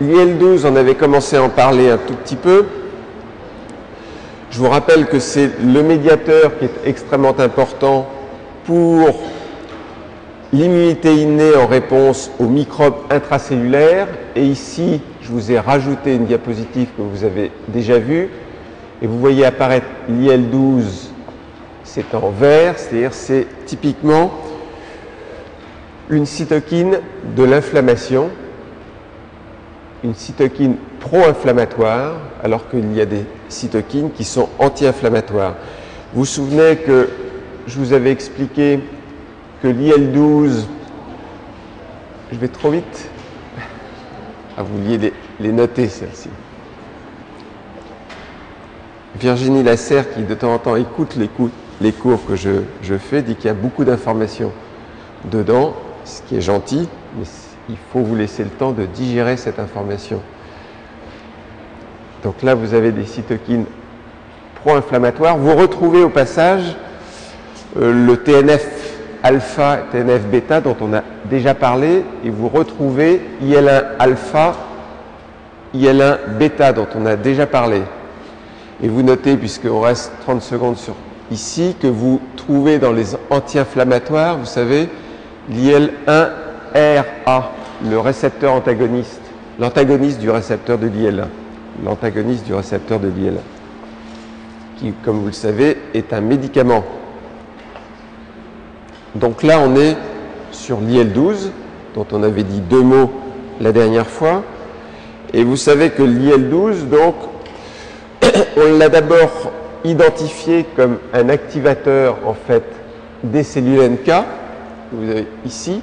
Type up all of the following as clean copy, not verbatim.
l'IL-12, on avait commencé à en parler un tout petit peu. Je vous rappelle que c'est le médiateur qui est extrêmement important pour l'immunité innée en réponse aux microbes intracellulaires. Et ici, je vous ai rajouté une diapositive que vous avez déjà vue. Et vous voyez apparaître l'IL-12, c'est en vert, c'est-à-dire c'est typiquement une cytokine de l'inflammation, une cytokine pro-inflammatoire, alors qu'il y a des cytokines qui sont anti-inflammatoires. Vous vous souvenez que je vous avais expliqué que l'IL-12, je vais trop vite, vous vouliez les noter celles-ci. Virginie Lasserre, qui de temps en temps écoute les cours que je fais, dit qu'il y a beaucoup d'informations dedans, ce qui est gentil, mais il faut vous laisser le temps de digérer cette information. Donc là, vous avez des cytokines pro-inflammatoires. Vous retrouvez au passage le TNF-alpha, TNF-bêta dont on a déjà parlé, et vous retrouvez IL-1-alpha, IL-1-bêta dont on a déjà parlé. Et vous notez, puisqu'on reste 30 secondes ici, que vous trouvez dans les anti-inflammatoires, vous savez, l'IL-1RA, le récepteur antagoniste, l'antagoniste du récepteur de l'IL-1, l'antagoniste du récepteur de l'IL-1, qui, comme vous le savez, est un médicament. Donc là, on est sur l'IL-12, dont on avait dit 2 mots la dernière fois, et vous savez que l'IL-12, donc, on l'a d'abord identifié comme un activateur, en fait, des cellules NK, que vous avez ici,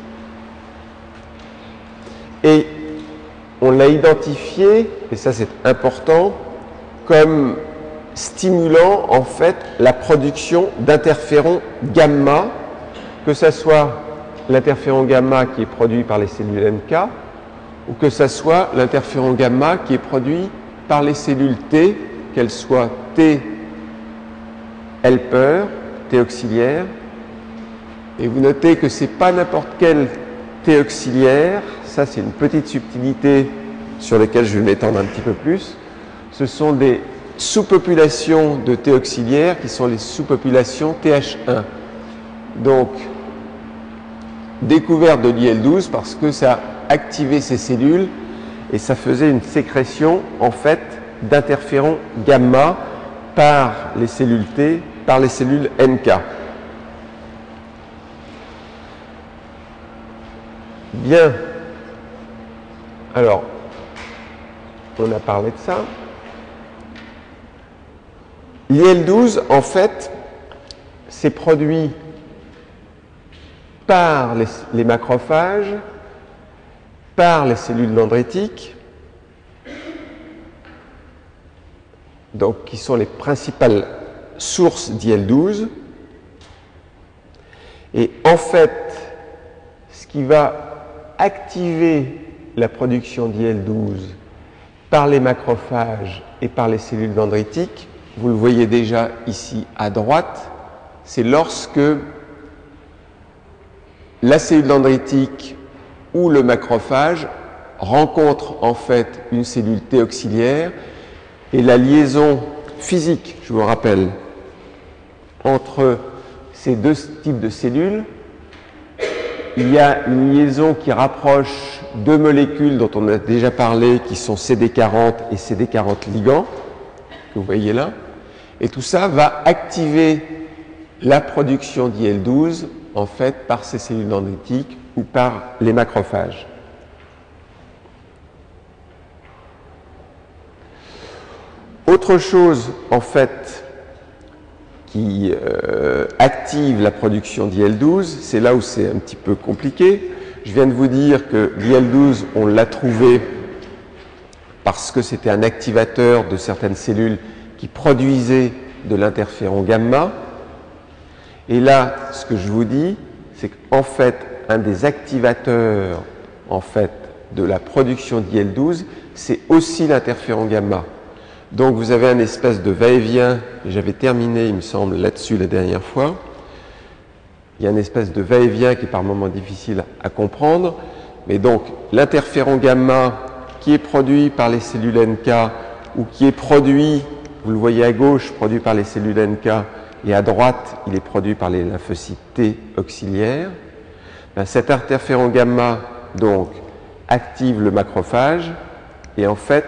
et on l'a identifié, et ça c'est important, comme stimulant, en fait, la production d'interférons gamma, que ce soit l'interféron gamma qui est produit par les cellules NK, ou que ce soit l'interféron gamma qui est produit par les cellules T, qu'elles soient T helper, T auxiliaire, et vous notez que ce n'est pas n'importe quel T auxiliaire, ça c'est une petite subtilité sur laquelle je vais m'étendre un petit peu plus, ce sont des sous-populations de T auxiliaires qui sont les sous-populations TH1. Donc, découverte de l'IL-12 parce que ça a activé ces cellules et ça faisait une sécrétion en fait d'interférons gamma par les cellules T, par les cellules NK. Bien. Alors, on a parlé de ça. L'IL-12, en fait, c'est produit par les macrophages, par les cellules dendritiques, donc qui sont les principales sources d'IL-12. Et en fait, ce qui va activer la production d'IL-12 par les macrophages et par les cellules dendritiques, vous le voyez déjà ici à droite, c'est lorsque la cellule dendritique ou le macrophage rencontre en fait une cellule T auxiliaire et la liaison physique, je vous rappelle, entre ces deux types de cellules, il y a une liaison qui rapproche deux molécules dont on a déjà parlé, qui sont CD40 et CD40 ligand, que vous voyez là, et tout ça va activer la production d'IL-12 en fait par ces cellules dendritiques ou par les macrophages. Autre chose en fait qui active la production d'IL-12, c'est là où c'est un petit peu compliqué. Je viens de vous dire que l'IL-12, on l'a trouvé parce que c'était un activateur de certaines cellules qui produisaient de l'interféron gamma. Et là, ce que je vous dis, c'est qu'en fait, un des activateurs en fait, de la production d'IL-12, c'est aussi l'interféron gamma. Donc vous avez un espèce de va-et-vient, et j'avais terminé, il me semble, là-dessus la dernière fois. Il y a une espèce de va-et-vient qui est par moments difficile à comprendre, mais donc l'interféron gamma qui est produit par les cellules NK ou qui est produit, vous le voyez à gauche, produit par les cellules NK, et à droite, il est produit par les lymphocytes T auxiliaires, ben, cet interféron gamma, donc, active le macrophage et en fait,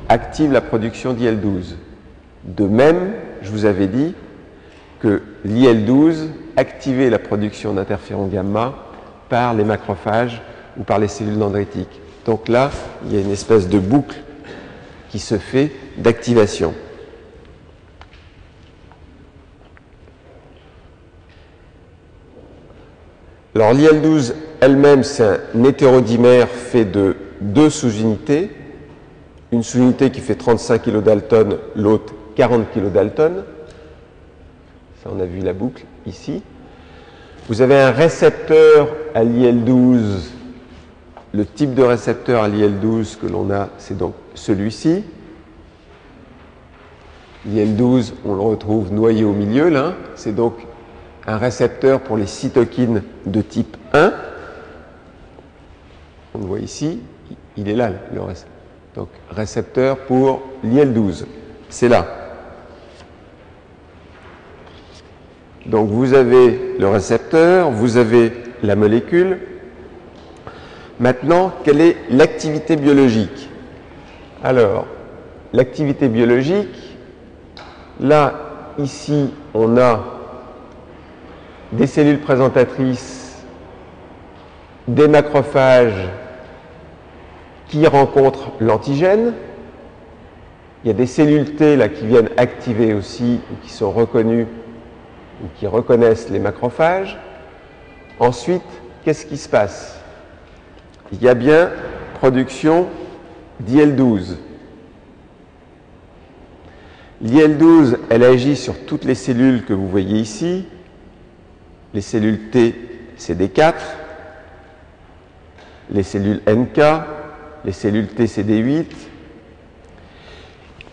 active la production d'IL-12. De même, je vous avais dit que l'IL-12 activait la production d'interféron gamma par les macrophages ou par les cellules dendritiques. Donc là, il y a une espèce de boucle qui se fait d'activation. Alors l'IL-12 elle-même, c'est un hétérodimère fait de deux sous-unités. Une sous-unité qui fait 35 kDa, l'autre 40 kDa. Ça, on a vu la boucle ici. Vous avez un récepteur à l'IL-12. Le type de récepteur à l'IL-12 que l'on a, c'est donc celui-ci. L'IL-12, on le retrouve noyé au milieu, là. C'est donc un récepteur pour les cytokines de type 1. On le voit ici, il est là, le récepteur. Donc, récepteur pour l'IL-12. C'est là. Donc, vous avez le récepteur, vous avez la molécule. Maintenant, quelle est l'activité biologique? Alors, l'activité biologique, là, ici, on a des cellules présentatrices, des macrophages qui rencontrent l'antigène. Il y a des cellules T là, qui viennent activer aussi, ou qui sont reconnues, ou qui reconnaissent les macrophages. Ensuite, qu'est-ce qui se passe? Il y a bien production d'IL-12. L'IL-12, elle agit sur toutes les cellules que vous voyez ici. Les cellules T, CD4, les cellules NK, les cellules T, CD8.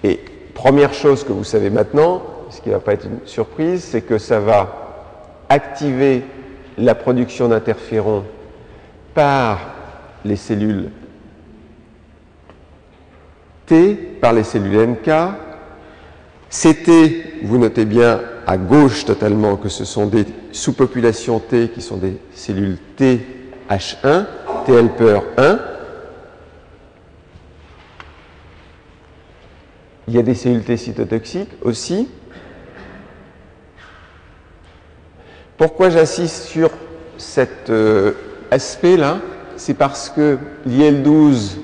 Et première chose que vous savez maintenant, ce qui ne va pas être une surprise, c'est que ça va activer la production d'interférons par les cellules T, par les cellules NK. CT, vous notez bien à gauche totalement que ce sont des sous-populations T qui sont des cellules TH1, T helper 1. Il y a des cellules T cytotoxiques aussi. Pourquoi j'insiste sur cet aspect-là? C'est parce que l'IL-12,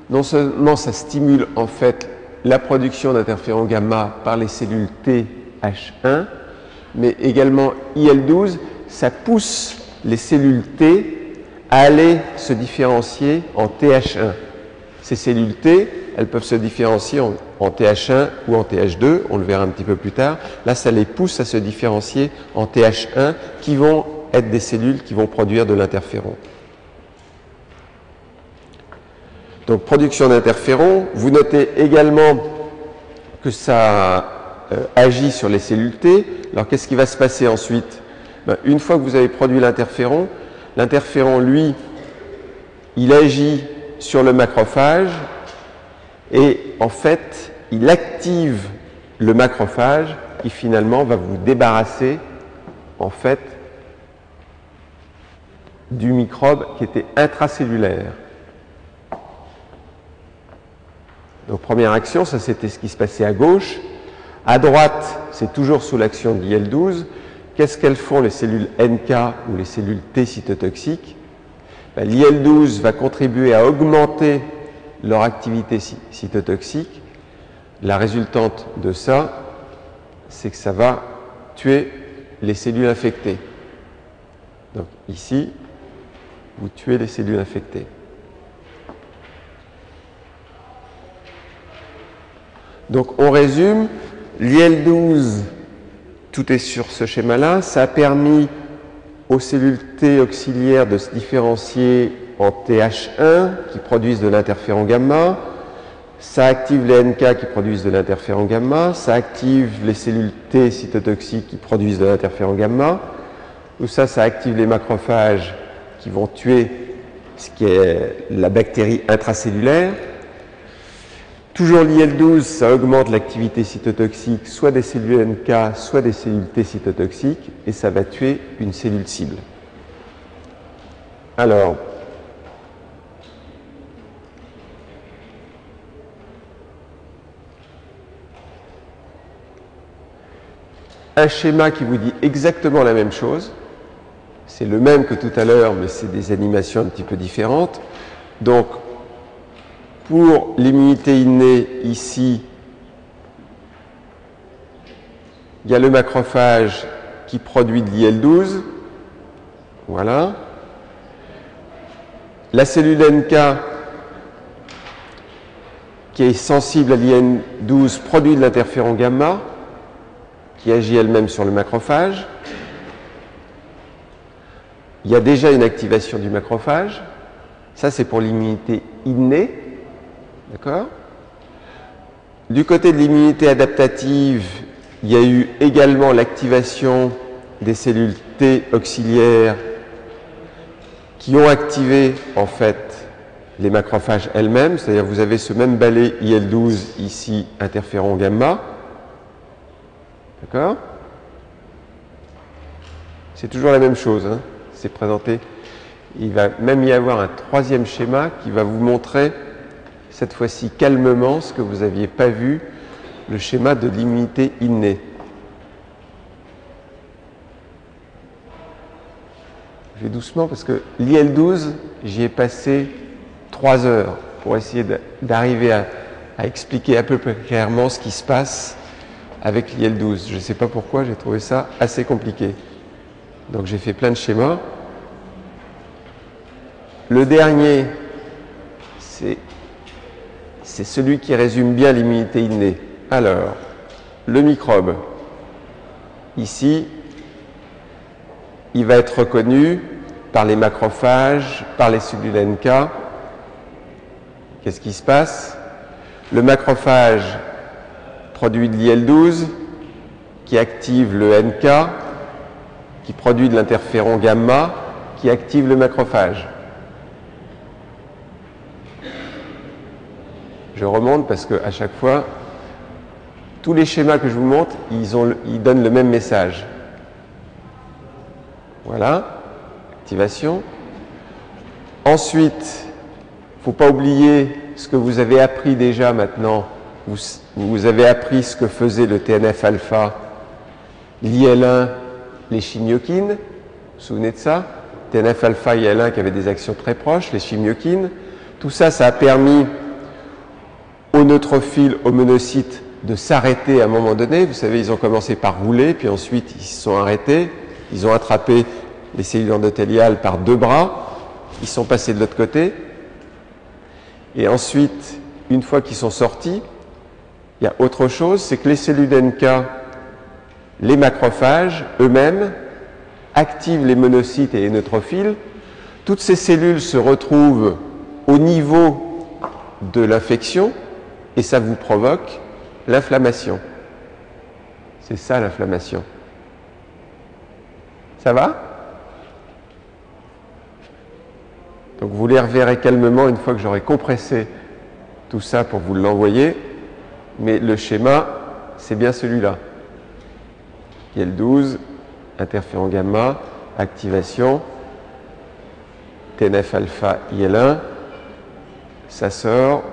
non seulement ça stimule en fait la production d'interférons gamma par les cellules TH1, mais également IL-12, ça pousse les cellules T à aller se différencier en TH1. Ces cellules T, elles peuvent se différencier en TH1 ou en TH2, on le verra un petit peu plus tard. Là, ça les pousse à se différencier en TH1, qui vont être des cellules qui vont produire de l'interféron. Donc, production d'interférons. Vous notez également que ça agit sur les cellules T. Alors, qu'est-ce qui va se passer ensuite? Une fois que vous avez produit l'interféron, lui, il agit sur le macrophage et en fait, il active le macrophage qui finalement va vous débarrasser en fait du microbe qui était intracellulaire. Donc première action, ça c'était ce qui se passait à gauche. À droite, c'est toujours sous l'action d'IL-12. Qu'est-ce qu'elles font les cellules NK ou les cellules T cytotoxiques? L'IL-12 va contribuer à augmenter leur activité cytotoxique. La résultante de ça, c'est que ça va tuer les cellules infectées. Donc ici, vous tuez les cellules infectées. Donc on résume, l'IL-12, tout est sur ce schéma-là, ça a permis aux cellules T auxiliaires de se différencier en TH1 qui produisent de l'interféron gamma, ça active les NK qui produisent de l'interféron gamma, ça active les cellules T cytotoxiques qui produisent de l'interféron gamma, tout ça, ça active les macrophages qui vont tuer ce qui est la bactérie intracellulaire. Toujours l'IL-12, ça augmente l'activité cytotoxique, soit des cellules NK, soit des cellules T cytotoxiques, et ça va tuer une cellule cible. Alors, un schéma qui vous dit exactement la même chose. C'est le même que tout à l'heure, mais c'est des animations un petit peu différentes. Donc, pour l'immunité innée, ici, il y a le macrophage qui produit de l'IL-12. Voilà. La cellule NK, qui est sensible à l'IL-12, produit de l'interféron gamma, qui agit elle-même sur le macrophage. Il y a déjà une activation du macrophage. Ça, c'est pour l'immunité innée. D'accord ? Du côté de l'immunité adaptative, il y a eu également l'activation des cellules T auxiliaires qui ont activé, en fait, les macrophages elles-mêmes. C'est-à-dire vous avez ce même balai IL-12, ici, interféron gamma. D'accord ? C'est toujours la même chose, hein. C'est présenté. Il va même y avoir un troisième schéma qui va vous montrer, cette fois-ci calmement, ce que vous n'aviez pas vu, le schéma de l'immunité innée. Je vais doucement parce que l'IL-12, j'y ai passé 3 heures pour essayer d'arriver à expliquer à peu près clairement ce qui se passe avec l'IL-12. Je ne sais pas pourquoi, j'ai trouvé ça assez compliqué. Donc j'ai fait plein de schémas. Le dernier, c'est celui qui résume bien l'immunité innée. Alors, le microbe, ici, il va être reconnu par les macrophages, par les cellules NK. Qu'est-ce qui se passe? Le macrophage produit de l'IL-12 qui active le NK, qui produit de l'interféron gamma, qui active le macrophage. Je remonte parce qu'à chaque fois, tous les schémas que je vous montre, ils donnent le même message. Voilà, activation. Ensuite, il ne faut pas oublier ce que vous avez appris déjà maintenant. Vous avez appris ce que faisait le TNF-alpha, l'IL-1, les chimiokines. Vous vous souvenez de ça? TNF-alpha, IL-1 qui avaient des actions très proches, les chimiokines. Tout ça, ça a permis aux neutrophiles, aux monocytes de s'arrêter à un moment donné. Vous savez, ils ont commencé par rouler, puis ensuite ils se sont arrêtés. Ils ont attrapé les cellules endothéliales par 2 bras. Ils sont passés de l'autre côté. Et ensuite, une fois qu'ils sont sortis, il y a autre chose, c'est que les cellules NK, les macrophages, eux-mêmes, activent les monocytes et les neutrophiles. Toutes ces cellules se retrouvent au niveau de l'infection et ça vous provoque l'inflammation. C'est ça l'inflammation. Ça va? Donc vous les reverrez calmement une fois que j'aurai compressé tout ça pour vous l'envoyer. Mais le schéma, c'est bien celui-là. IL-12, interféron gamma, activation, TNF-alpha, IL-1, ça sort,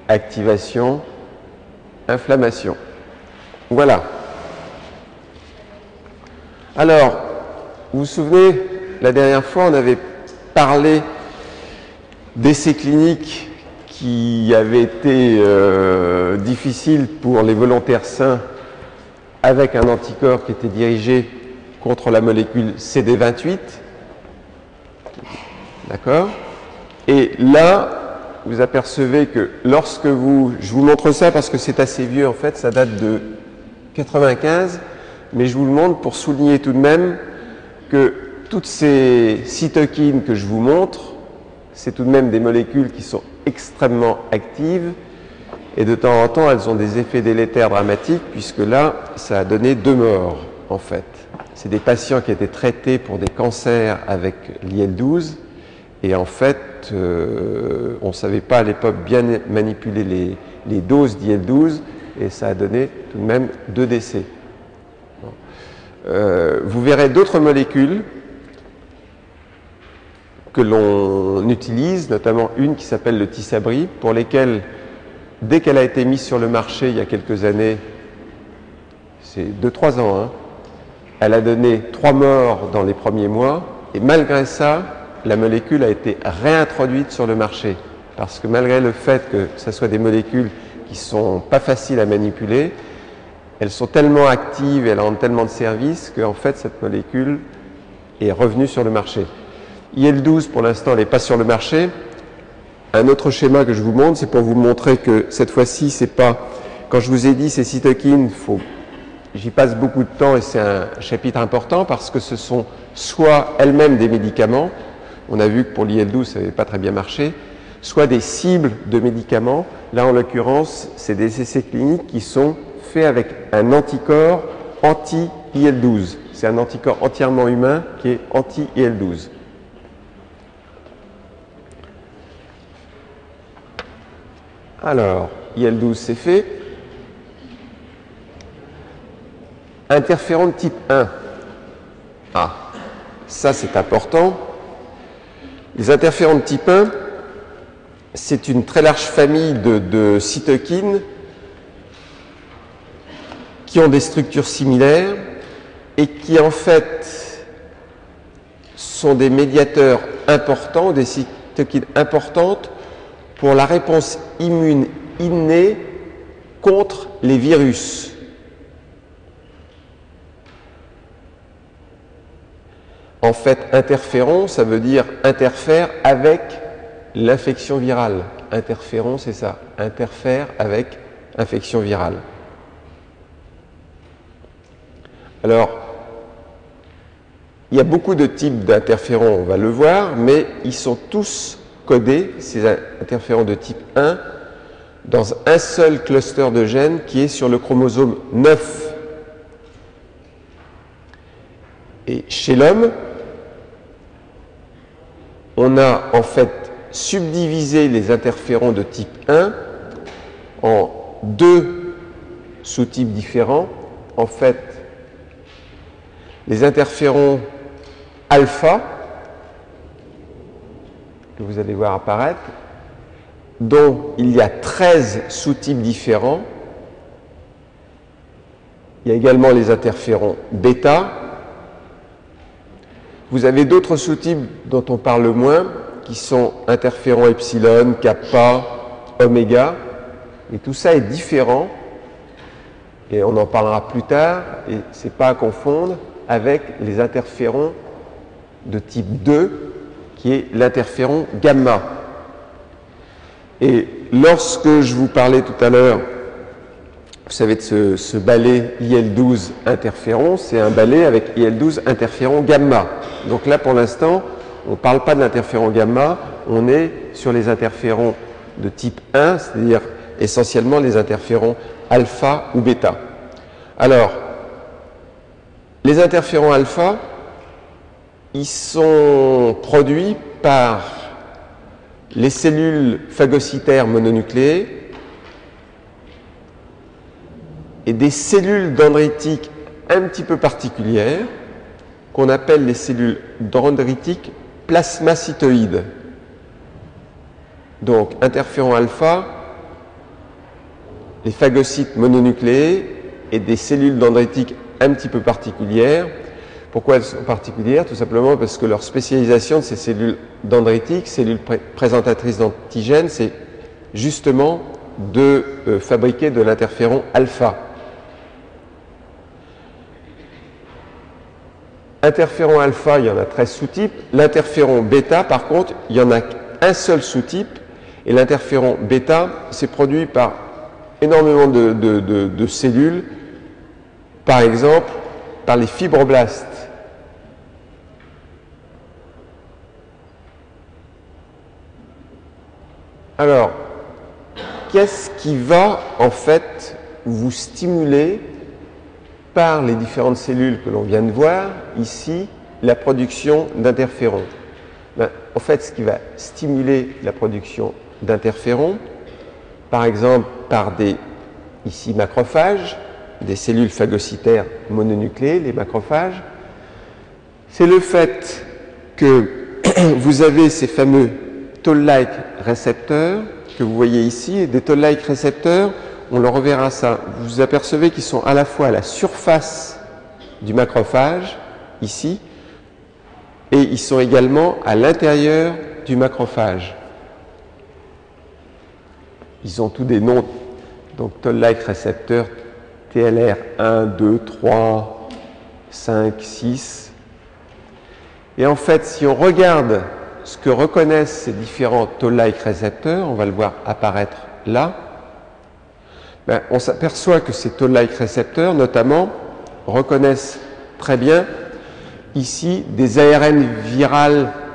activation, inflammation. Voilà. Alors, vous vous souvenez, la dernière fois, on avait parlé d'essais cliniques qui avaient été difficiles pour les volontaires sains avec un anticorps qui était dirigé contre la molécule CD28. D'accord? Et là, vous apercevez que lorsque je vous montre ça parce que c'est assez vieux en fait, ça date de 95, mais je vous le montre pour souligner tout de même que toutes ces cytokines que je vous montre, c'est tout de même des molécules qui sont extrêmement actives et de temps en temps elles ont des effets délétères dramatiques puisque là ça a donné 2 morts en fait. c'est des patients qui étaient traités pour des cancers avec l'IL-12 et en fait, on ne savait pas à l'époque bien manipuler les doses d'IL-12 et ça a donné tout de même 2 décès. Vous verrez d'autres molécules que l'on utilise, notamment une qui s'appelle le Tysabri, pour lesquelles, dès qu'elle a été mise sur le marché il y a quelques années, c'est 2-3 ans, hein, elle a donné 3 morts dans les premiers mois, et malgré ça, la molécule a été réintroduite sur le marché. Parce que malgré le fait que ce soit des molécules qui ne sont pas faciles à manipuler, elles sont tellement actives et elles rendent tellement de services qu'en fait, cette molécule est revenue sur le marché. IL-12, pour l'instant, elle n'est pas sur le marché. Un autre schéma que je vous montre, c'est pour vous montrer que cette fois-ci, c'est pas... Quand je vous ai dit ces cytokines, j'y passe beaucoup de temps et c'est un chapitre important parce que ce sont soit elles-mêmes des médicaments, on a vu que pour l'IL-12, ça n'avait pas très bien marché, soit des cibles de médicaments. Là, en l'occurrence, c'est des essais cliniques qui sont faits avec un anticorps anti-IL-12. C'est un anticorps entièrement humain qui est anti-IL-12. Alors, IL-12, c'est fait. Interféron de type 1. Ah, ça c'est important. Les interférons de type 1, c'est une très large famille de cytokines qui ont des structures similaires et qui en fait sont des médiateurs importants, des cytokines importantes pour la réponse immune innée contre les virus. En fait, interféron, ça veut dire interfère avec l'infection virale. Interféron, c'est ça, interfère avec infection virale. Alors, il y a beaucoup de types d'interférons, on va le voir, mais ils sont tous codés, ces interférons de type 1, dans un seul cluster de gènes qui est sur le chromosome 9. Et chez l'homme, on a en fait subdivisé les interférons de type 1 en 2 sous-types différents. En fait, les interférons alpha, que vous allez voir apparaître, dont il y a 13 sous-types différents. Il y a également les interférons bêta. Vous avez d'autres sous-types dont on parle moins, qui sont interférons epsilon, kappa, oméga. Et tout ça est différent, et on en parlera plus tard, et ce n'est pas à confondre avec les interférons de type 2, qui est l'interféron gamma. Et lorsque je vous parlais tout à l'heure, vous savez, de ce balai IL-12 interféron, c'est un balai avec IL-12 interféron gamma. Donc là, pour l'instant, on ne parle pas de l'interféron gamma, on est sur les interférons de type 1, c'est-à-dire essentiellement les interférons alpha ou bêta. Alors, les interférons alpha, ils sont produits par les cellules phagocytaires mononucléées et des cellules dendritiques un petit peu particulières qu'on appelle les cellules dendritiques plasmacytoïdes. Donc, interférons alpha, les phagocytes mononucléés et des cellules dendritiques un petit peu particulières. Pourquoi elles sont particulières? Tout simplement parce que leur spécialisation de ces cellules dendritiques, cellules présentatrices d'antigènes, c'est justement de fabriquer de l'interféron alpha. Interféron alpha, il y en a 13 sous-types. L'interféron bêta, par contre, il n'y en a qu'un seul sous-type. Et l'interféron bêta, c'est produit par énormément de cellules, par exemple, par les fibroblastes. Alors, qu'est-ce qui va, en fait, vous stimuler par les différentes cellules que l'on vient de voir, ici, la production d'interférons. En fait, ce qui va stimuler la production d'interférons, par exemple par des ici macrophages, des cellules phagocytaires mononucléées, les macrophages, c'est le fait que vous avez ces fameux toll-like récepteurs que vous voyez ici, et des toll-like récepteurs, on leur reverra ça. Vous apercevez qu'ils sont à la fois à la surface du macrophage, ici, et ils sont également à l'intérieur du macrophage. Ils ont tous des noms, donc toll-like récepteurs, TLR 1, 2, 3, 5, 6. Et en fait, si on regarde ce que reconnaissent ces différents toll-like récepteurs, on va le voir apparaître là, on s'aperçoit que ces toll-like récepteurs, notamment, reconnaissent très bien ici des ARN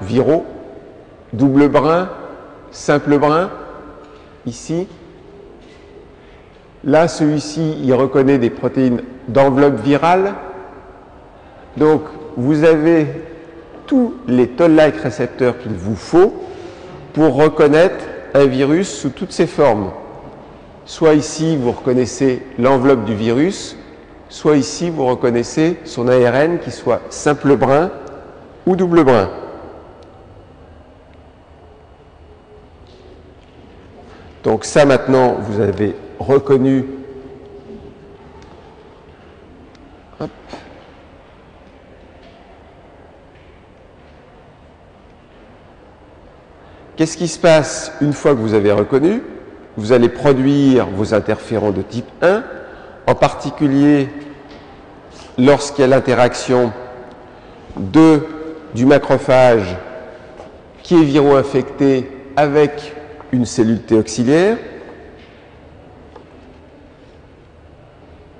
viraux, double brin, simple brin, ici. Là, celui-ci, il reconnaît des protéines d'enveloppe virale. Donc, vous avez tous les toll-like récepteurs qu'il vous faut pour reconnaître un virus sous toutes ses formes. Soit ici, vous reconnaissez l'enveloppe du virus, soit ici, vous reconnaissez son ARN qui soit simple brin ou double brin. Donc ça, maintenant, vous avez reconnu. Hop. Qu'est-ce qui se passe une fois que vous avez reconnu? Vous allez produire vos interférons de type 1, en particulier lorsqu'il y a l'interaction du macrophage qui est viro-infecté avec une cellule T auxiliaire.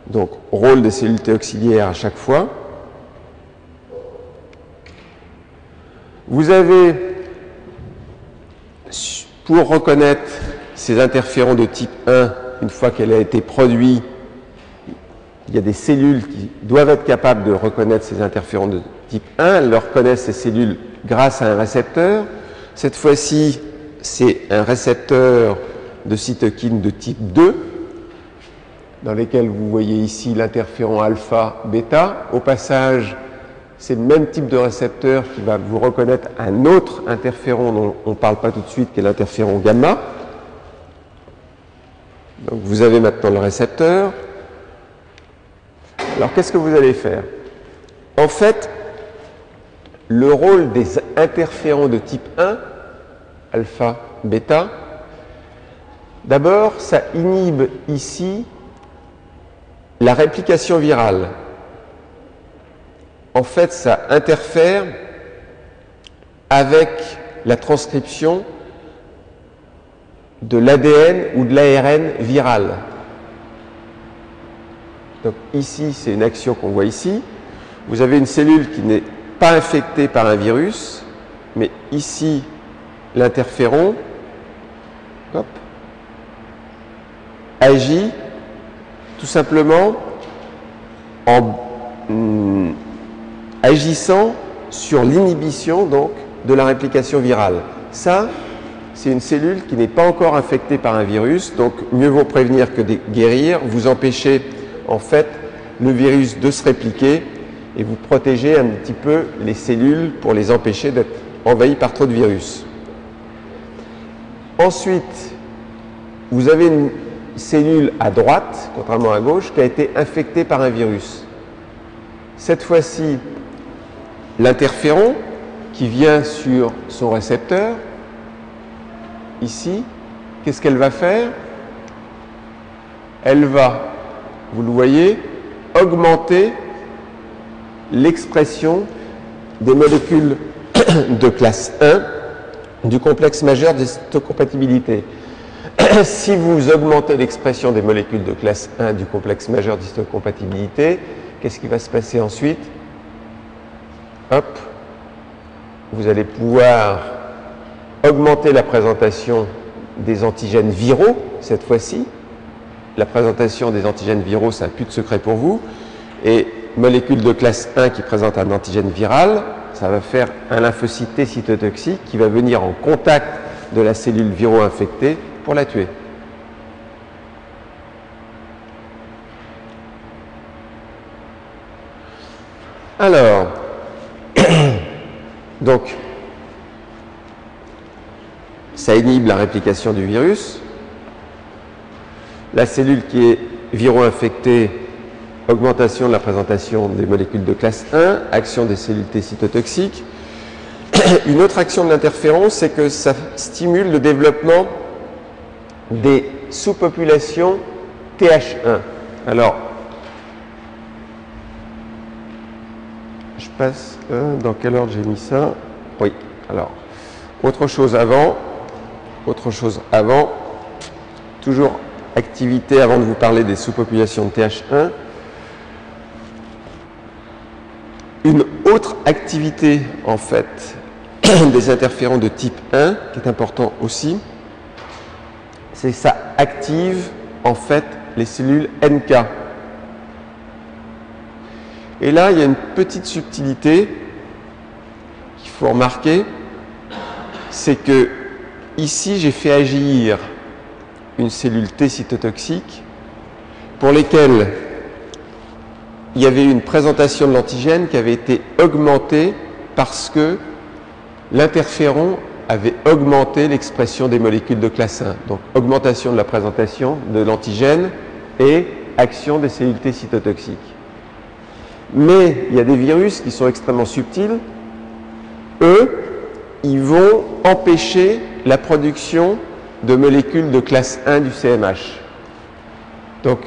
Donc, rôle des cellules T auxiliaires à chaque fois. Vous avez, pour reconnaître ces interférons de type 1, une fois qu'elle a été produite, il y a des cellules qui doivent être capables de reconnaître ces interférons de type 1. Elles reconnaissent ces cellules grâce à un récepteur. Cette fois-ci, c'est un récepteur de cytokine de type 2, dans lesquels vous voyez ici l'interféron alpha, bêta. Au passage, c'est le même type de récepteur qui va vous reconnaître un autre interféron dont on ne parle pas tout de suite, qui est l'interféron gamma. Donc vous avez maintenant le récepteur. Alors qu'est-ce que vous allez faire? En fait, le rôle des interférons de type 1, alpha, bêta, d'abord, ça inhibe ici la réplication virale. En fait, ça interfère avec la transcription de l'ADN ou de l'ARN viral. Donc ici, c'est une action qu'on voit ici. Vous avez une cellule qui n'est pas infectée par un virus, mais ici, l'interféron agit tout simplement en agissant sur l'inhibition donc de la réplication virale. Ça, c'est une cellule qui n'est pas encore infectée par un virus, donc mieux vaut prévenir que guérir. Vous empêchez en fait le virus de se répliquer et vous protégez un petit peu les cellules pour les empêcher d'être envahies par trop de virus. Ensuite, vous avez une cellule à droite, contrairement à gauche, qui a été infectée par un virus. Cette fois-ci, l'interféron qui vient sur son récepteur, ici, qu'est-ce qu'elle va faire? Elle va, vous le voyez, augmenter l'expression des molécules de classe 1 du complexe majeur d'histocompatibilité. Si vous augmentez l'expression des molécules de classe 1 du complexe majeur d'histocompatibilité, qu'est-ce qui va se passer ensuite? Hop, vous allez pouvoir augmenter la présentation des antigènes viraux, cette fois-ci. La présentation des antigènes viraux, ça n'a plus de secret pour vous. Et molécule de classe 1 qui présente un antigène viral, ça va faire un lymphocyte T cytotoxique qui va venir en contact de la cellule viro-infectée pour la tuer. Alors, donc, ça inhibe la réplication du virus. La cellule qui est viro-infectée, augmentation de la présentation des molécules de classe 1, action des cellules T cytotoxiques. Une autre action de l'interféron, c'est que ça stimule le développement des sous-populations TH1. Alors, je passe, dans quel ordre j'ai mis ça? Oui, alors, autre chose avant, toujours activité avant de vous parler des sous-populations de TH1. Une autre activité, en fait, des interférons de type 1, qui est important aussi, c'est que ça active, en fait, les cellules NK. Et là, il y a une petite subtilité qu'il faut remarquer, c'est que ici, j'ai fait agir une cellule T cytotoxique pour lesquelles il y avait une présentation de l'antigène qui avait été augmentée parce que l'interféron avait augmenté l'expression des molécules de classe 1. Donc, augmentation de la présentation de l'antigène et action des cellules T cytotoxiques. Mais il y a des virus qui sont extrêmement subtils. Eux, ils vont empêcher la production de molécules de classe 1 du CMH. Donc,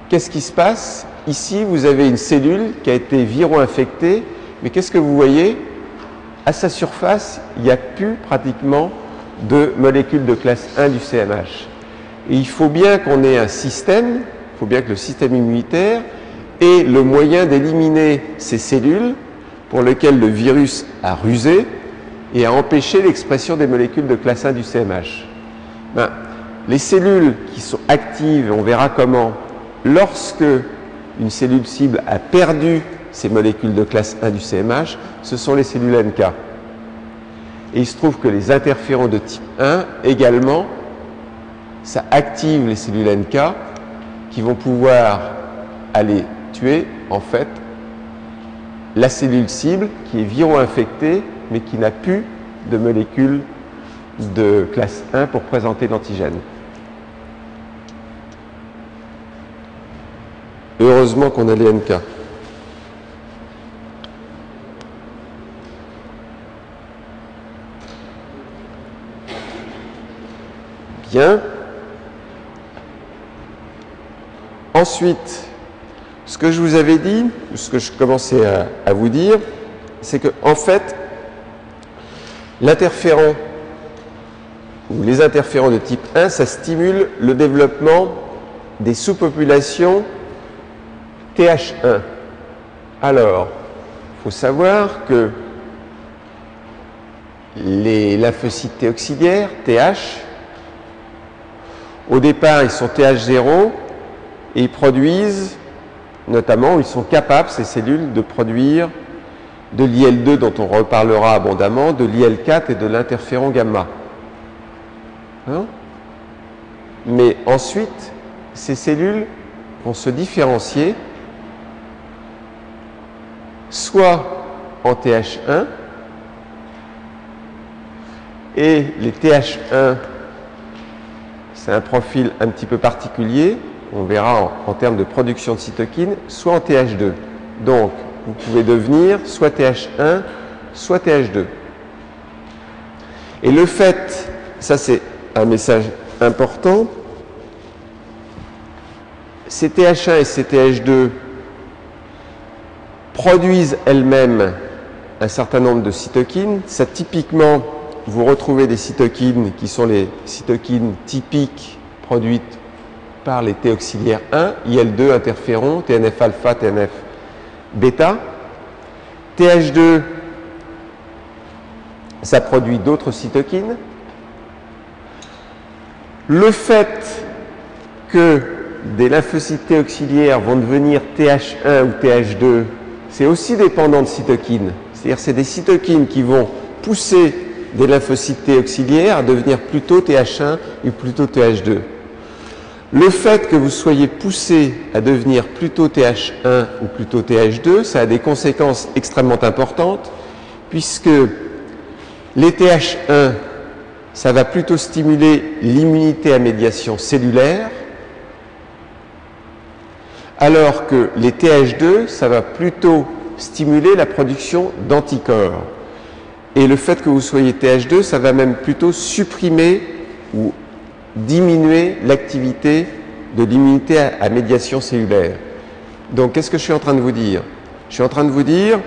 qu'est-ce qui se passe? Ici, vous avez une cellule qui a été viro-infectée, mais qu'est-ce que vous voyez? À sa surface, il n'y a plus pratiquement de molécules de classe 1 du CMH. Et il faut bien qu'on ait un système, il faut bien que le système immunitaire ait le moyen d'éliminer ces cellules pour lesquelles le virus a rusé et a empêché l'expression des molécules de classe 1 du CMH. Ben, les cellules qui sont actives, on verra comment, lorsque une cellule cible a perdu ces molécules de classe 1 du CMH, ce sont les cellules NK. Et il se trouve que les interférons de type 1, également, ça active les cellules NK qui vont pouvoir aller tuer, en fait, la cellule cible qui est viro-infectée, mais qui n'a plus de molécules de classe 1 pour présenter l'antigène. Heureusement qu'on a les NK. Bien. Ensuite, ce que je vous avais dit, ce que je commençais à vous dire, c'est que en fait, l'interféron ou les interférons de type 1, ça stimule le développement des sous-populations TH1. Alors, il faut savoir que les lymphocytes T auxiliaires, TH, au départ, ils sont TH0 et ils produisent, notamment, ils sont capables, ces cellules, de produire de l'IL2 dont on reparlera abondamment, de l'IL4 et de l'interféron gamma. Hein? Mais ensuite, ces cellules vont se différencier soit en TH1, et les TH1, c'est un profil un petit peu particulier, on verra en termes de production de cytokines, soit en TH2. Donc, vous pouvez devenir soit TH1, soit TH2. Et le fait, ça c'est un message important, ces TH1 et ces TH2 produisent elles-mêmes un certain nombre de cytokines. Ça, typiquement, vous retrouvez des cytokines qui sont les cytokines typiques produites par les T auxiliaires 1, IL2, interféron, TNF-alpha, TNF-bêta. TH2, ça produit d'autres cytokines. Le fait que des lymphocytes T auxiliaires vont devenir TH1 ou TH2, c'est aussi dépendant de cytokines. C'est-à-dire c'est des cytokines qui vont pousser des lymphocytes T auxiliaires à devenir plutôt TH1 ou plutôt TH2. Le fait que vous soyez poussé à devenir plutôt TH1 ou plutôt TH2, ça a des conséquences extrêmement importantes, puisque les TH1, ça va plutôt stimuler l'immunité à médiation cellulaire, alors que les TH2, ça va plutôt stimuler la production d'anticorps. Et le fait que vous soyez TH2, ça va même plutôt supprimer ou diminuer l'activité de l'immunité à médiation cellulaire. Donc, qu'est-ce que je suis en train de vous dire? Je suis en train de vous dire,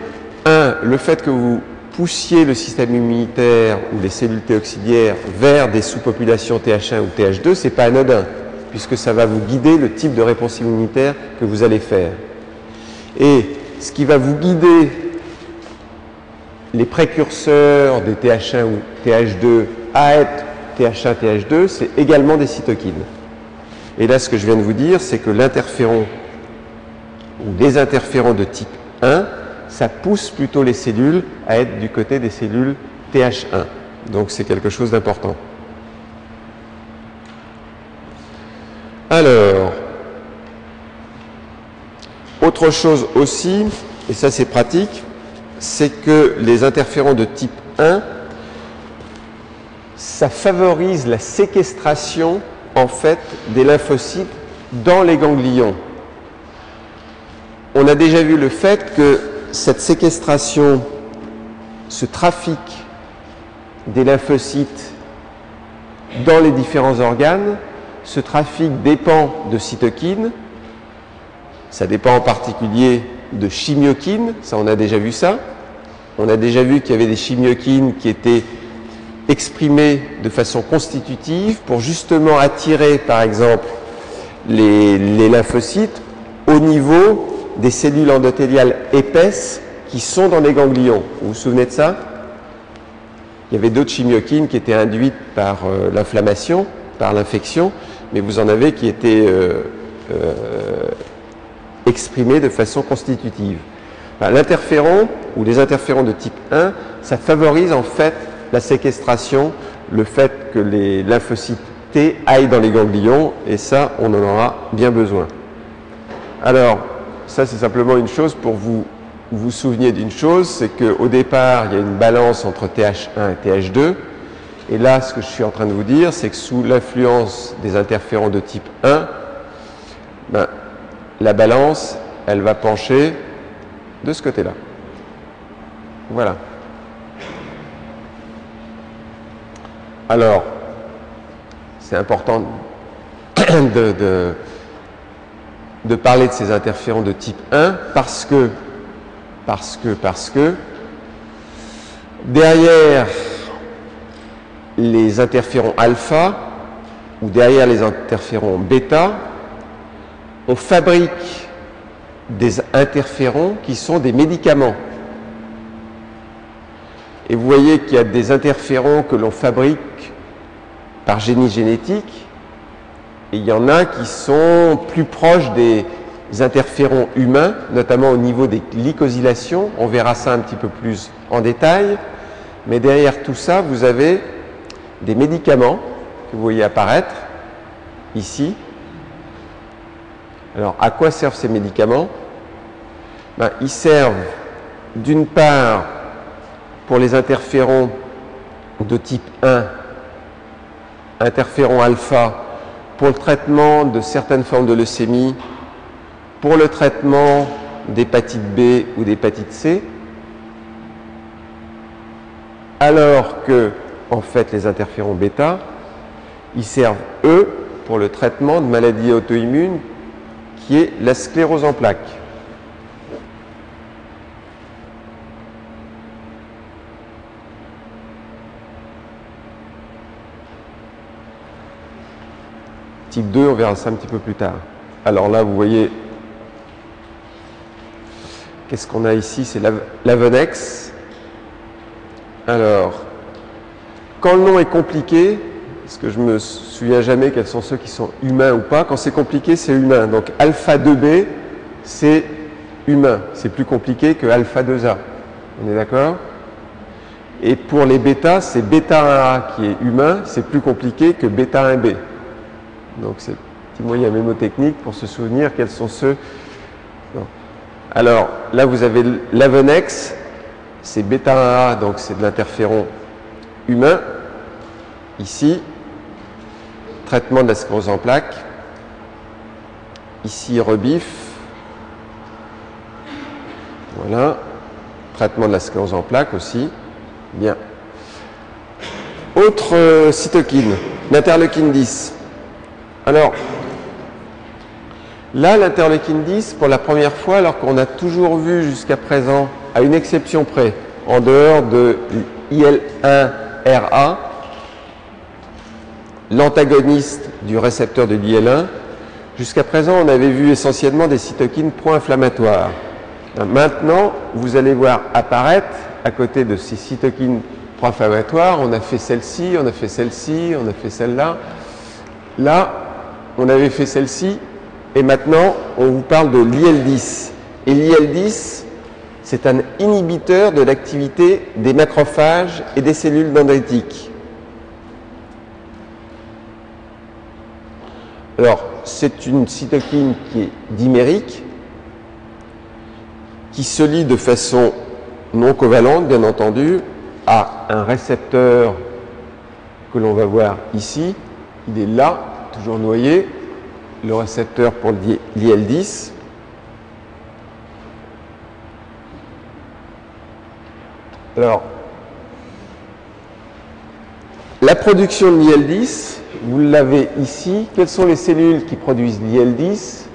le fait que vous poussiez le système immunitaire ou les cellules T auxiliaires vers des sous-populations TH1 ou TH2, c'est pas anodin, puisque ça va vous guider le type de réponse immunitaire que vous allez faire. Et ce qui va vous guider les précurseurs des TH1 ou TH2 à être TH1, TH2, c'est également des cytokines. Et là, ce que je viens de vous dire, c'est que l'interféron ou des interférons de type 1, ça pousse plutôt les cellules à être du côté des cellules TH1. Donc, c'est quelque chose d'important. Alors, autre chose aussi, et ça c'est pratique, c'est que les interférons de type 1, ça favorise la séquestration en fait des lymphocytes dans les ganglions. On a déjà vu le fait que cette séquestration, ce trafic des lymphocytes dans les différents organes, ce trafic dépend de cytokines, ça dépend en particulier de chimiokines, ça on a déjà vu ça. On a déjà vu qu'il y avait des chimiokines qui étaient exprimées de façon constitutive pour justement attirer par exemple les lymphocytes au niveau des cellules endothéliales épaisses qui sont dans les ganglions. Vous vous souvenez de ça? Il y avait d'autres chimiokines qui étaient induites par l'inflammation, par l'infection, mais vous en avez qui étaient exprimées de façon constitutive. L'interféron ou les interférons de type 1, ça favorise en fait la séquestration, le fait que les lymphocytes T aillent dans les ganglions, et ça, on en aura bien besoin. Alors, ça c'est simplement une chose pour vous souveniez d'une chose, c'est qu'au départ, il y a une balance entre TH1 et TH2, et là, ce que je suis en train de vous dire, c'est que sous l'influence des interférons de type 1, la balance, elle va pencher de ce côté-là. Voilà. Alors, c'est important de parler de ces interférons de type 1 parce que derrière les interférons alpha ou derrière les interférons bêta, on fabrique des interférons qui sont des médicaments. Et vous voyez qu'il y a des interférons que l'on fabrique par génie génétique, et il y en a qui sont plus proches des interférons humains, notamment au niveau des glycosylations. On verra ça un petit peu plus en détail. Mais derrière tout ça, vous avez des médicaments que vous voyez apparaître ici. Alors, à quoi servent ces médicaments? Ils servent d'une part pour les interférons de type 1, interférons alpha, pour le traitement de certaines formes de leucémie, pour le traitement d'hépatite B ou d'hépatite C, alors que, en fait, les interférons bêta, ils servent, eux, pour le traitement de maladies auto-immunes qui est la sclérose en plaques. Type 2, on verra ça un petit peu plus tard. Alors là, vous voyez, qu'est-ce qu'on a ici? C'est l'Avenex. Alors, quand le nom est compliqué, parce que je me souviens jamais quels sont ceux qui sont humains ou pas. Quand c'est compliqué, c'est humain. Donc alpha 2b, c'est humain. C'est plus compliqué que alpha 2a. On est d'accord? Et pour les bêta, c'est bêta 1a qui est humain, c'est plus compliqué que bêta 1b. Donc c'est un petit moyen mémotechnique pour se souvenir quels sont ceux. Non. Alors là, vous avez l'Avenex, c'est bêta 1a, donc c'est de l'interféron humain. Ici, traitement de la sclérose en plaques. Ici, rebif. Voilà. Traitement de la sclérose en plaques aussi. Bien. Autre cytokine, l'interleukine 10. Alors, là, l'interleukine 10, pour la première fois, alors qu'on a toujours vu jusqu'à présent, à une exception près, en dehors de IL-1RA, l'antagoniste du récepteur de l'IL-1, jusqu'à présent, on avait vu essentiellement des cytokines pro-inflammatoires. Maintenant, vous allez voir apparaître, à côté de ces cytokines pro-inflammatoires, on a fait celle-ci, on a fait celle-ci, on a fait celle-là. Là, on avait fait celle-ci, et maintenant, on vous parle de l'IL-10. Et l'IL-10, c'est un inhibiteur de l'activité des macrophages et des cellules dendritiques. Alors, c'est une cytokine qui est dimérique, qui se lie de façon non covalente, bien entendu, à un récepteur que l'on va voir ici. Il est là, toujours noyé, le récepteur pour l'IL-10. Alors, la production de l'IL-10, vous l'avez ici. Quelles sont les cellules qui produisent l'IL-10?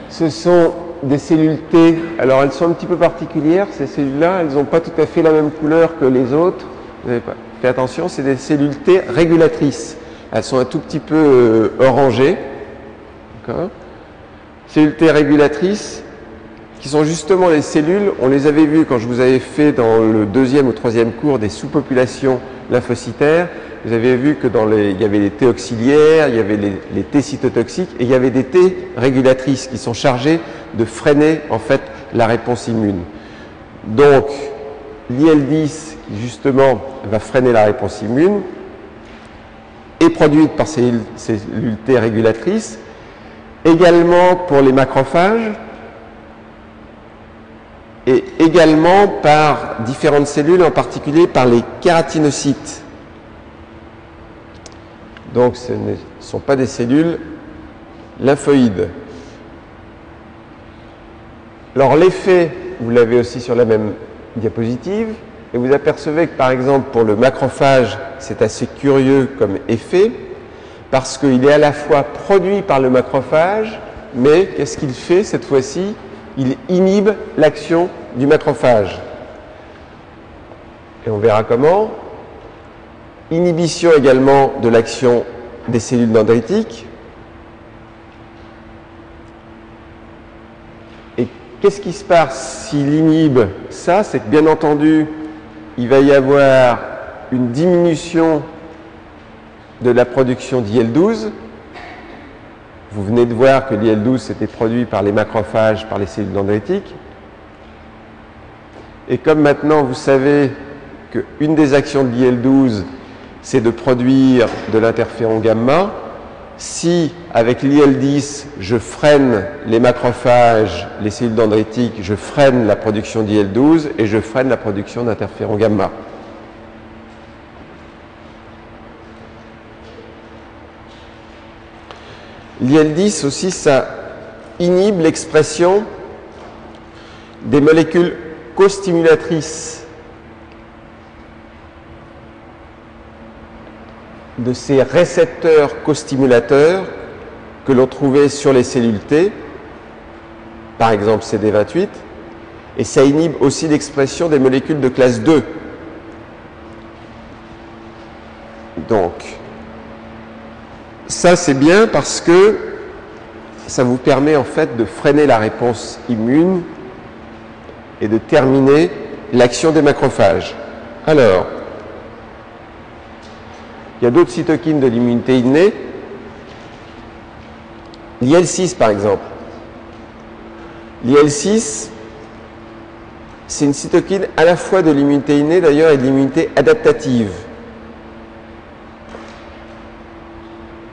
Ce sont des cellules T. Alors, elles sont un petit peu particulières, ces cellules-là. Elles n'ont pas tout à fait la même couleur que les autres. Vous n'avez pas fait attention, c'est des cellules T régulatrices. Elles sont un tout petit peu orangées. D'accord? Cellules T régulatrices, qui sont justement les cellules, on les avait vues quand je vous avais fait dans le 2e ou 3e cours des sous-populations lymphocytaires. Vous avez vu que il y avait les T auxiliaires, il y avait les T cytotoxiques et il y avait des T régulatrices qui sont chargées de freiner en fait la réponse immune. Donc l'IL-10 qui justement va freiner la réponse immune est produite par ces cellules T régulatrices, également pour les macrophages et également par différentes cellules, en particulier par les kératinocytes. Donc ce ne sont pas des cellules lymphoïdes. Alors l'effet, vous l'avez aussi sur la même diapositive, et vous apercevez que par exemple pour le macrophage, c'est assez curieux comme effet, parce qu'il est à la fois produit par le macrophage, mais qu'est-ce qu'il fait cette fois-ci? Il inhibe l'action du macrophage. Et on verra comment. Inhibition également de l'action des cellules dendritiques. Et qu'est-ce qui se passe s'il inhibe ça? C'est que bien entendu, il va y avoir une diminution de la production d'IL-12. Vous venez de voir que l'IL-12 c'était produit par les macrophages, par les cellules dendritiques. Et comme maintenant vous savez qu'une des actions de l'IL-12 c'est de produire de l'interféron gamma, si avec l'IL-10 je freine les macrophages, les cellules dendritiques, je freine la production d'IL-12 et je freine la production d'interféron gamma. L'IL-10 aussi, ça inhibe l'expression des molécules costimulatrices de ces récepteurs costimulateurs que l'on trouvait sur les cellules T, par exemple CD28, et ça inhibe aussi l'expression des molécules de classe 2. Donc, ça c'est bien parce que ça vous permet en fait de freiner la réponse immune et de terminer l'action des macrophages. Alors, Il y a d'autres cytokines de l'immunité innée. L'IL-6 par exemple. L'IL-6, c'est une cytokine à la fois de l'immunité innée d'ailleurs et de l'immunité adaptative.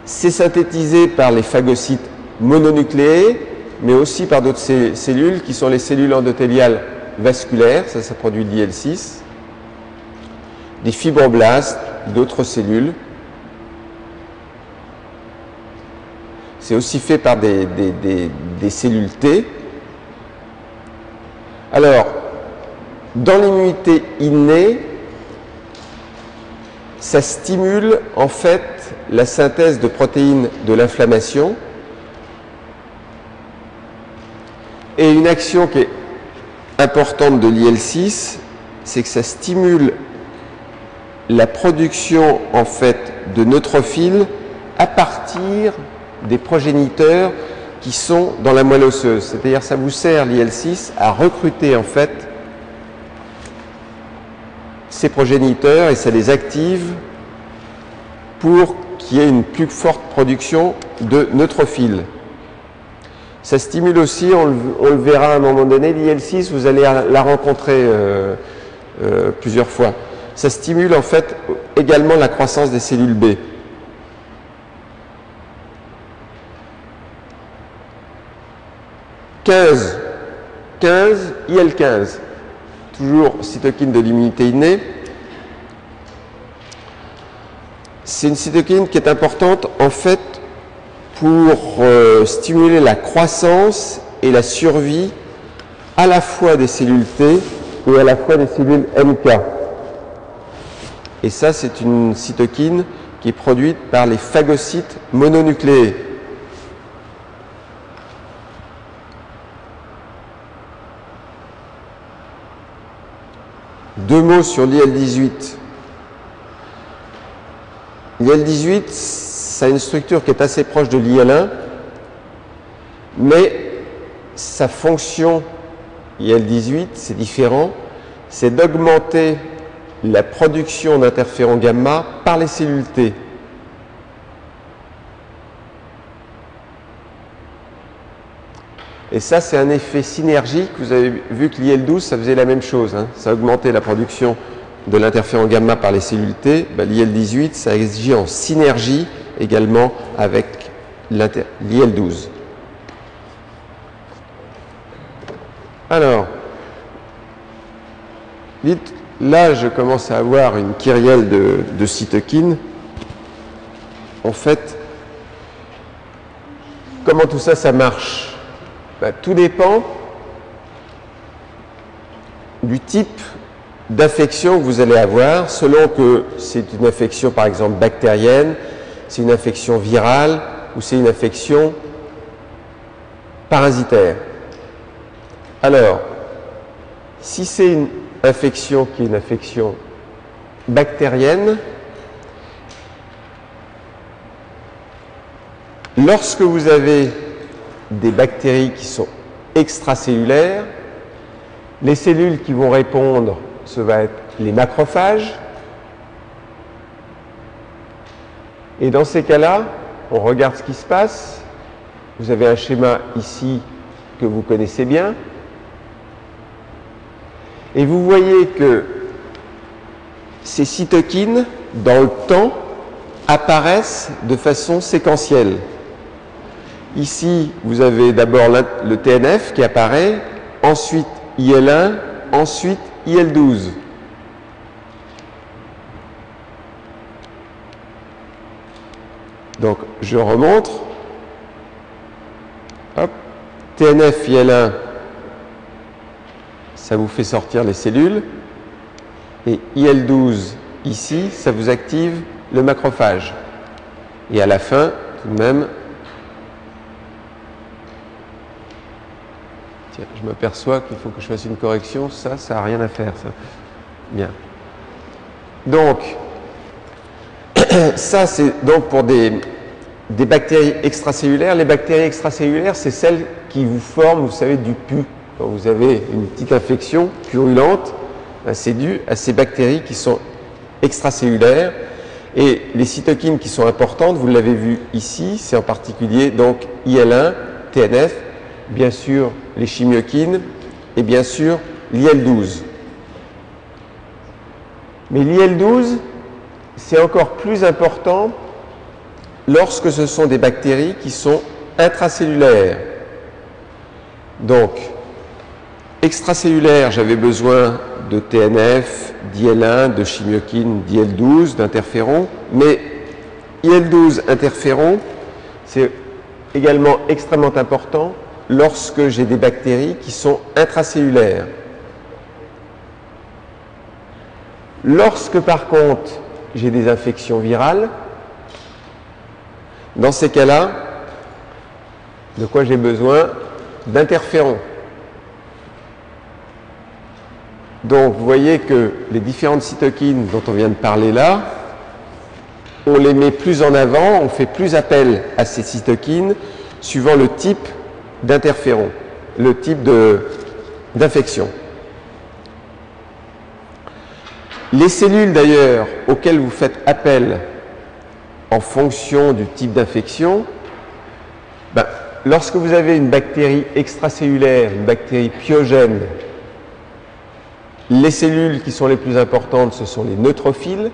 C'est synthétisé par les phagocytes mononucléés, mais aussi par d'autres cellules qui sont les cellules endothéliales vasculaires, ça produit de l'IL-6, des fibroblastes, d'autres cellules. C'est aussi fait par des cellules T. Alors, dans l'immunité innée, ça stimule en fait la synthèse de protéines de l'inflammation. Et une action qui est importante de l'IL-6, c'est que ça stimule la production en fait de neutrophiles à partir des progéniteurs qui sont dans la moelle osseuse. C'est-à-dire ça vous sert l'IL-6 à recruter en fait ces progéniteurs et ça les active pour qu'il y ait une plus forte production de neutrophiles. Ça stimule aussi, on le verra à un moment donné, l'IL-6, vous allez la rencontrer plusieurs fois. Ça stimule en fait également la croissance des cellules B. IL-15, toujours cytokine de l'immunité innée. C'est une cytokine qui est importante en fait pour stimuler la croissance et la survie à la fois des cellules T et à la fois des cellules NK. Et ça, c'est une cytokine qui est produite par les phagocytes mononucléés. Deux mots sur l'IL-18. L'IL-18, ça a une structure qui est assez proche de l'IL-1, mais sa fonction IL-18, c'est différent, c'est d'augmenter la production d'interférons gamma par les cellules T. Et ça, c'est un effet synergique. Vous avez vu que l'IL-12, ça faisait la même chose, hein. Ça augmentait la production de l'interféron gamma par les cellules T. L'IL-18, ça agit en synergie également avec l'IL-12. Alors, vite, là, je commence à avoir une kyrielle de cytokines. En fait, comment tout ça, ça marche? Tout dépend du type d'infection que vous allez avoir, selon que c'est une infection, par exemple, bactérienne, c'est une infection virale ou c'est une infection parasitaire. Alors, si c'est une infection qui est une infection bactérienne, lorsque vous avez des bactéries qui sont extracellulaires, les cellules qui vont répondre, ce va être les macrophages. Et dans ces cas-là, on regarde ce qui se passe. Vous avez un schéma ici que vous connaissez bien. Et vous voyez que ces cytokines, dans le temps, apparaissent de façon séquentielle. Ici, vous avez d'abord le TNF qui apparaît, ensuite IL-1, ensuite IL-12. Donc, je remontre. Hop. TNF, IL-1, ça vous fait sortir les cellules. Et IL-12, ici, ça vous active le macrophage. Et à la fin, tout de même, tiens, je m'aperçois qu'il faut que je fasse une correction. Ça n'a rien à faire, ça. Bien. Donc, ça, c'est donc pour des bactéries extracellulaires. Les bactéries extracellulaires, c'est celles qui vous forment, vous savez, du pus. Quand vous avez une petite infection purulente, c'est dû à ces bactéries qui sont extracellulaires. Et les cytokines qui sont importantes, vous l'avez vu ici, c'est en particulier donc IL1, TNF, bien sûr les chimiokines et bien sûr l'IL-12. Mais l'IL-12, c'est encore plus important lorsque ce sont des bactéries qui sont intracellulaires. Donc, extracellulaire, j'avais besoin de TNF, d'IL1, de chimiokines, d'IL-12, d'interférons, mais IL-12 interférons, c'est également extrêmement important lorsque j'ai des bactéries qui sont intracellulaires. Lorsque par contre j'ai des infections virales, dans ces cas-là, de quoi j'ai besoin? D'interférons. Donc vous voyez que les différentes cytokines dont on vient de parler là, on les met plus en avant, on fait plus appel à ces cytokines suivant le type d'interféron, le type d'infection. Les cellules d'ailleurs auxquelles vous faites appel en fonction du type d'infection, lorsque vous avez une bactérie extracellulaire, une bactérie pyogène, les cellules qui sont les plus importantes, ce sont les neutrophiles.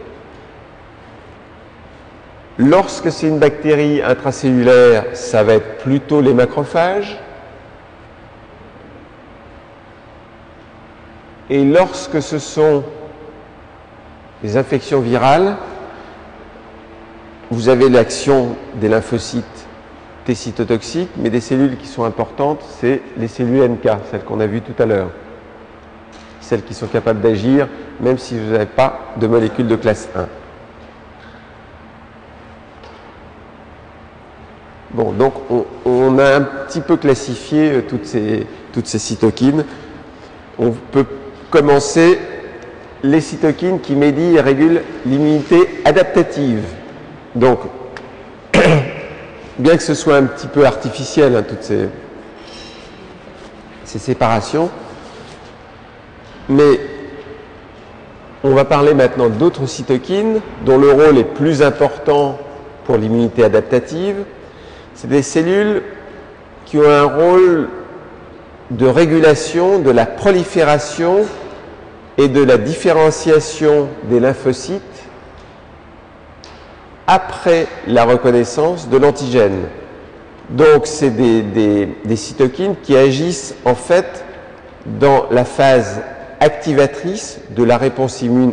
Lorsque c'est une bactérie intracellulaire, ça va être plutôt les macrophages. Et lorsque ce sont les infections virales, vous avez l'action des lymphocytes T cytotoxiques, mais des cellules qui sont importantes, c'est les cellules NK, celles qu'on a vues tout à l'heure. Celles qui sont capables d'agir, même si vous n'avez pas de molécules de classe 1. Bon, donc on a un petit peu classifié toutes ces cytokines. On peut commencer les cytokines qui médient et régulent l'immunité adaptative. Donc, bien que ce soit un petit peu artificiel, hein, toutes ces séparations, mais on va parler maintenant d'autres cytokines dont le rôle est plus important pour l'immunité adaptative. C'est des cellules qui ont un rôle de régulation de la prolifération et de la différenciation des lymphocytes après la reconnaissance de l'antigène. Donc c'est des cytokines qui agissent en fait dans la phase activatrice de la réponse immune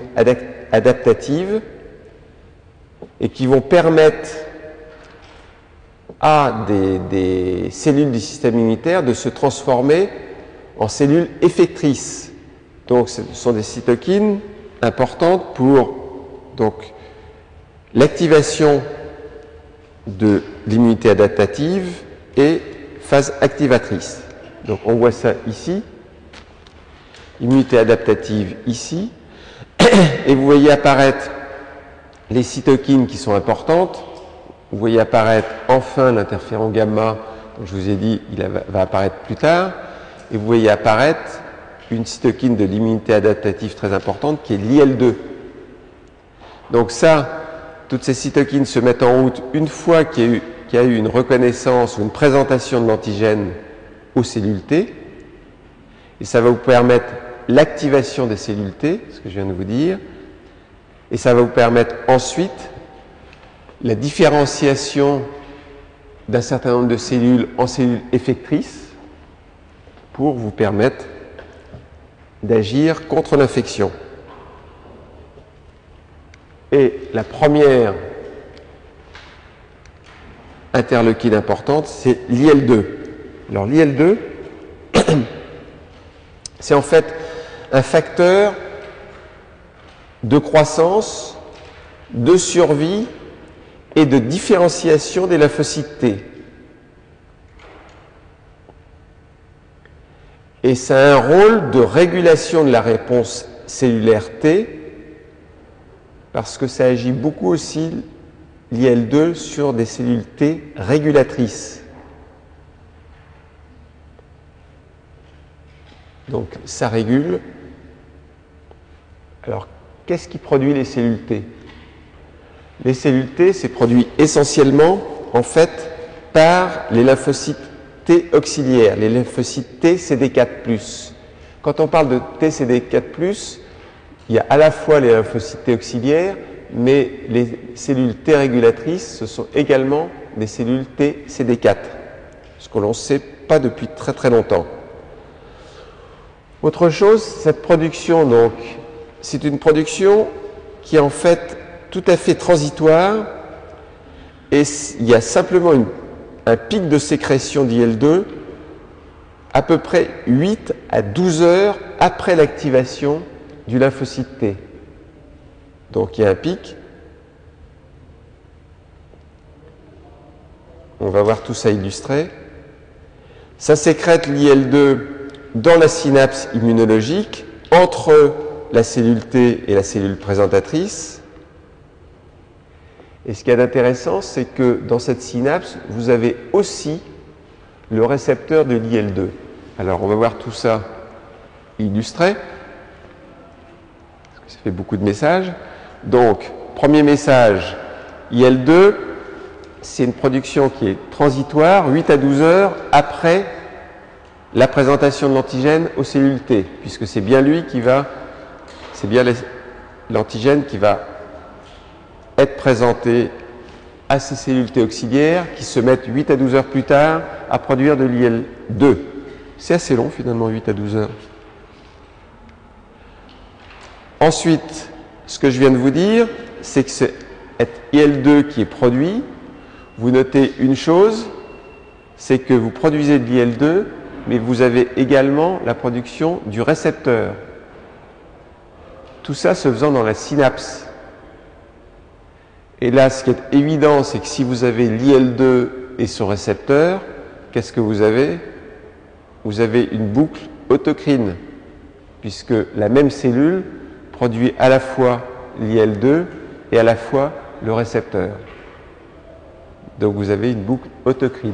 adaptative et qui vont permettre à des cellules du système immunitaire de se transformer en cellules effectrices. Donc ce sont des cytokines importantes pour l'activation de l'immunité adaptative et phase activatrice. Donc on voit ça ici, immunité adaptative ici, et vous voyez apparaître les cytokines qui sont importantes. Vous voyez apparaître enfin l'interféron gamma, dont je vous ai dit il va apparaître plus tard, et vous voyez apparaître une cytokine de l'immunité adaptative très importante qui est l'IL-2. Donc ça, toutes ces cytokines se mettent en route une fois qu'il y a eu une reconnaissance ou une présentation de l'antigène aux cellules T, et ça va vous permettre l'activation des cellules T, ce que je viens de vous dire, et ça va vous permettre ensuite la différenciation d'un certain nombre de cellules en cellules effectrices pour vous permettre d'agir contre l'infection. Et la première interleukine importante, c'est l'IL-2. Alors l'IL-2, c'est en fait un facteur de croissance, de survie et de différenciation des lymphocytes T. Et ça a un rôle de régulation de la réponse cellulaire T, parce que ça agit beaucoup aussi, l'IL-2, sur des cellules T régulatrices. Donc ça régule. Alors, qu'est-ce qui produit les cellules T? Les cellules T, c'est produit essentiellement, en fait, par les lymphocytes T auxiliaires, les lymphocytes T CD4+. Quand on parle de T CD4+, il y a à la fois les lymphocytes T auxiliaires, mais les cellules T régulatrices, ce sont également des cellules T CD4, ce que l'on ne sait pas depuis très très longtemps. Autre chose, cette production, donc, c'est une production qui est en fait tout à fait transitoire, et il y a simplement un pic de sécrétion d'IL2 à peu près 8 à 12 heures après l'activation du lymphocyte T. Donc il y a un pic. On va voir tout ça illustré. Ça sécrète l'IL2 dans la synapse immunologique entre la cellule T et la cellule présentatrice. Et ce qu'il y a d'intéressant, c'est que dans cette synapse, vous avez aussi le récepteur de l'IL2. Alors on va voir tout ça illustré. Ça fait beaucoup de messages. Donc, premier message, IL2, c'est une production qui est transitoire, 8 à 12 heures après la présentation de l'antigène aux cellules T, puisque c'est bien lui qui va, c'est bien l'antigène qui va être présenté à ces cellules T auxiliaires qui se mettent 8 à 12 heures plus tard à produire de l'IL2. C'est assez long finalement, 8 à 12 heures. Ensuite, ce que je viens de vous dire, c'est que c'est IL2 qui est produit. Vous notez une chose, c'est que vous produisez de l'IL2, mais vous avez également la production du récepteur. Tout ça se faisant dans la synapse. Et là, ce qui est évident, c'est que si vous avez l'IL2 et son récepteur, qu'est-ce que vous avez? Vous avez une boucle autocrine, puisque la même cellule produit à la fois l'IL2 et à la fois le récepteur. Donc vous avez une boucle autocrine.